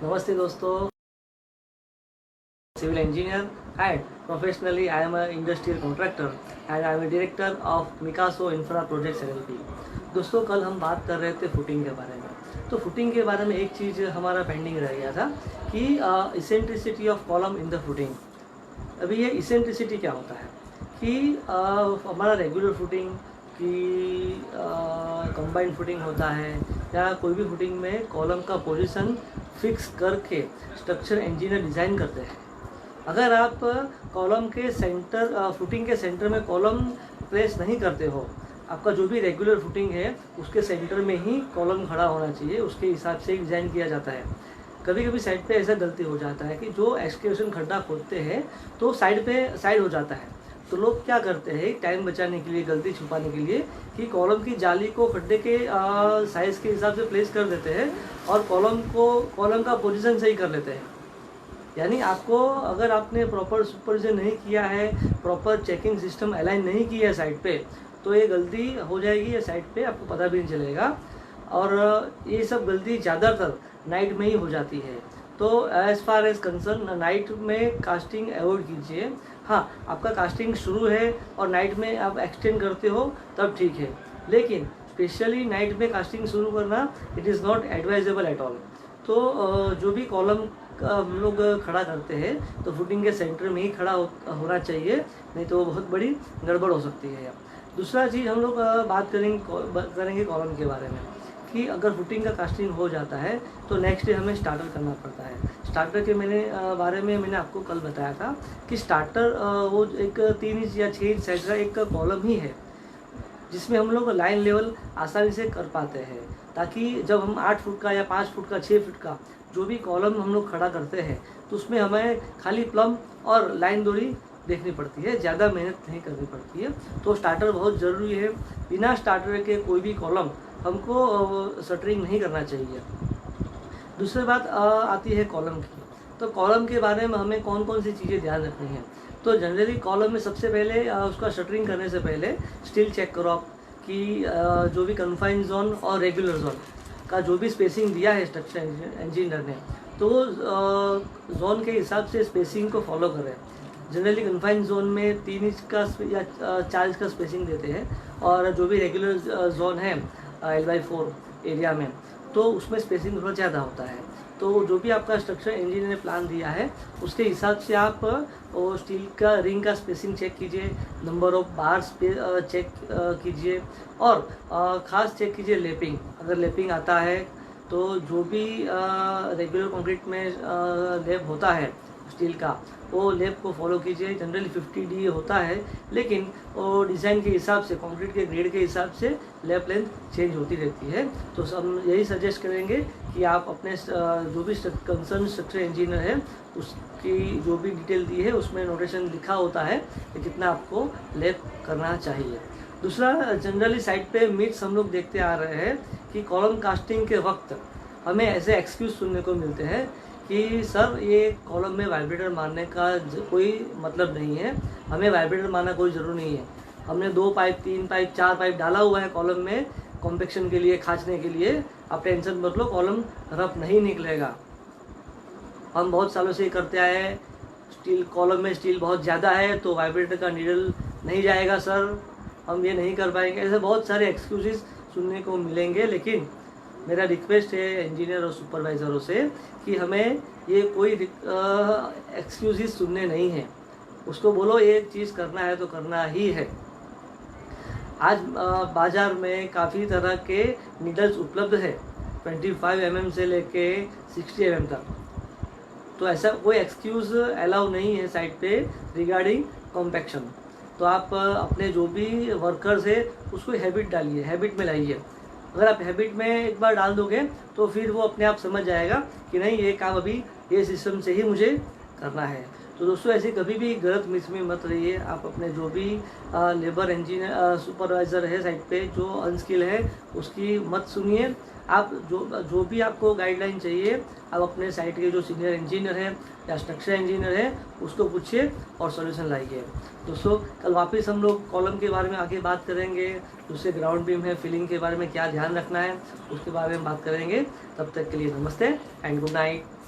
Namaste dosto. Civil engineer and professionally I am an industrial contractor and I am a director of Mikaso Infra Projects LLP. दोस्तों कल हम बात कर रहे थे फुटिंग के बारे में। तो फुटिंग के बारे में एक चीज़ हमारा पेंडिंग रह गया था कि eccentricity of column in the footing. अभी ये इसेंट्रिसिटी क्या होता है कि हमारा रेगुलर फुटिंग की कंबाइंड फुटिंग होता है या कोई भी फुटिंग में कॉलम का पोजीशन फिक्स करके स्ट्रक्चर इंजीनियर डिज़ाइन करते हैं। अगर आप कॉलम के सेंटर फुटिंग के सेंटर में कॉलम प्लेस नहीं करते हो, आपका जो भी रेगुलर फुटिंग है उसके सेंटर में ही कॉलम खड़ा होना चाहिए, उसके हिसाब से डिज़ाइन किया जाता है। कभी कभी साइड पे ऐसा गलती हो जाता है कि जो एक्सकेवेशन खड्डा खोदते हैं तो साइड हो जाता है। तो लोग क्या करते हैं टाइम बचाने के लिए, गलती छुपाने के लिए, कि कॉलम की जाली को खड्डे के साइज़ के हिसाब से प्लेस कर देते हैं और कॉलम का पोजीशन सही कर लेते हैं। यानी आपको अगर आपने प्रॉपर सुपरविजन नहीं किया है, प्रॉपर चेकिंग सिस्टम अलाइन नहीं किया है साइड पे, तो ये गलती हो जाएगी या साइड पे आपको पता भी नहीं चलेगा। और ये सब गलती ज़्यादातर नाइट में ही हो जाती है। तो as far as concern night में कास्टिंग अवॉइड कीजिए। हाँ, आपका कास्टिंग शुरू है और नाइट में आप एक्सटेंड करते हो तब ठीक है, लेकिन स्पेशली नाइट में कास्टिंग शुरू करना it is not advisable at all. तो जो भी कॉलम हम लोग खड़ा करते हैं तो फुटिंग के सेंटर में ही खड़ा होना चाहिए, नहीं तो बहुत बड़ी गड़बड़ हो सकती है। दूसरा चीज़ हम लोग बात करेंगे कॉलम के बारे में कि अगर फुटिंग का कास्टिंग हो जाता है तो नेक्स्ट डे हमें स्टार्टर करना पड़ता है। स्टार्टर के बारे में मैंने आपको कल बताया था कि स्टार्टर वो एक 3 इंच या 6 इंच साइज का एक कॉलम ही है जिसमें हम लोग लाइन लेवल आसानी से कर पाते हैं, ताकि जब हम 8 फुट का या 5 फुट का 6 फुट का जो भी कॉलम हम लोग खड़ा करते हैं तो उसमें हमें खाली प्लम और लाइन दूरी देखनी पड़ती है, ज़्यादा मेहनत नहीं करनी पड़ती है। तो स्टार्टर बहुत ज़रूरी है। बिना स्टार्टर के कोई भी कॉलम हमको शटरिंग नहीं करना चाहिए। दूसरी बात आती है कॉलम की। तो कॉलम के बारे में हमें कौन कौन सी चीज़ें ध्यान रखनी है। तो जनरली कॉलम में सबसे पहले उसका शटरिंग करने से पहले स्टील चेक करो आप कि जो भी कन्फाइंड जोन और रेगुलर जोन का जो भी स्पेसिंग दिया है स्ट्रक्चर इंजीनियर ने, तो जोन के हिसाब से स्पेसिंग को फॉलो करें। जनरली कन्फाइंड जोन में 3 इंच का या 4 इंच का स्पेसिंग देते हैं, और जो भी रेगुलर जोन है L/4 एरिया में तो उसमें स्पेसिंग थोड़ा ज़्यादा होता है। तो जो भी आपका स्ट्रक्चर इंजीनियर ने प्लान दिया है उसके हिसाब से आप वो स्टील का रिंग का स्पेसिंग चेक कीजिए, नंबर ऑफ बार्स चेक कीजिए, और ख़ास चेक कीजिए लेपिंग। अगर लेपिंग आता है तो जो भी रेगुलर कंक्रीट में लेप होता है स्टील का, वो लेप को फॉलो कीजिए। जनरली 50D होता है, लेकिन वो डिज़ाइन के हिसाब से, कंक्रीट के ग्रेड के हिसाब से लेप लेंथ चेंज होती रहती है। तो हम यही सजेस्ट करेंगे कि आप अपने जो भी कंसर्न स्ट्रक्चर इंजीनियर है उसकी जो भी डिटेल दी है उसमें नोटेशन लिखा होता है कि कितना आपको लेप करना चाहिए। दूसरा, जनरली साइड पे मिथ्स हम लोग देखते आ रहे हैं कि कॉलम कास्टिंग के वक्त हमें ऐसे एक्सक्यूज़ सुनने को मिलते हैं कि सर ये कॉलम में वाइब्रेटर मारने का कोई मतलब नहीं है, हमें वाइब्रेटर मारना कोई ज़रूरी नहीं है। हमने 2 पाइप 3 पाइप 4 पाइप डाला हुआ है कॉलम में कॉम्पेक्शन के लिए, खाँचने के लिए, आप टेंशन मत लो, कॉलम रफ नहीं निकलेगा। हम बहुत सालों से ये करते आए हैं। स्टील कॉलम में स्टील बहुत ज़्यादा है तो वाइब्रेटर का नीडल नहीं जाएगा सर, हम ये नहीं कर पाएंगे। ऐसे बहुत सारे एक्सक्यूजेस सुनने को मिलेंगे, लेकिन मेरा रिक्वेस्ट है इंजीनियर और सुपरवाइज़रों से कि हमें ये कोई एक्सक्यूजेस सुनने नहीं है। उसको बोलो ये चीज़ करना है तो करना ही है। आज बाज़ार में काफ़ी तरह के नीडल्स उपलब्ध है, 25 mm से लेके 60 mm तक। तो ऐसा कोई एक्सक्यूज़ अलाउ नहीं है साइड पे रिगार्डिंग कॉम्पैक्शन। तो आप अपने जो भी वर्कर्स है उसको हैबिट डालिए, हैबिट में लाइए। अगर आप हैबिट में एक बार डाल दोगे तो फिर वो अपने आप समझ जाएगा कि नहीं, ये काम अभी ये सिस्टम से ही मुझे करना है। तो दोस्तों ऐसे कभी भी गलत मिस में मत रहिए। आप अपने जो भी लेबर इंजीनियर सुपरवाइज़र है साइड पे जो अनस्किल है उसकी मत सुनिए। आप जो भी आपको गाइडलाइन चाहिए आप अपने साइट के जो सीनियर इंजीनियर है या स्ट्रक्चर इंजीनियर है उसको पूछिए और सॉल्यूशन लाइए। दोस्तों कल वापस हम लोग कॉलम के बारे में आगे बात करेंगे, दूसरे ग्राउंड बीम है फिलिंग के बारे में क्या ध्यान रखना है उसके बारे में बात करेंगे। तब तक के लिए नमस्ते एंड गुड नाइट।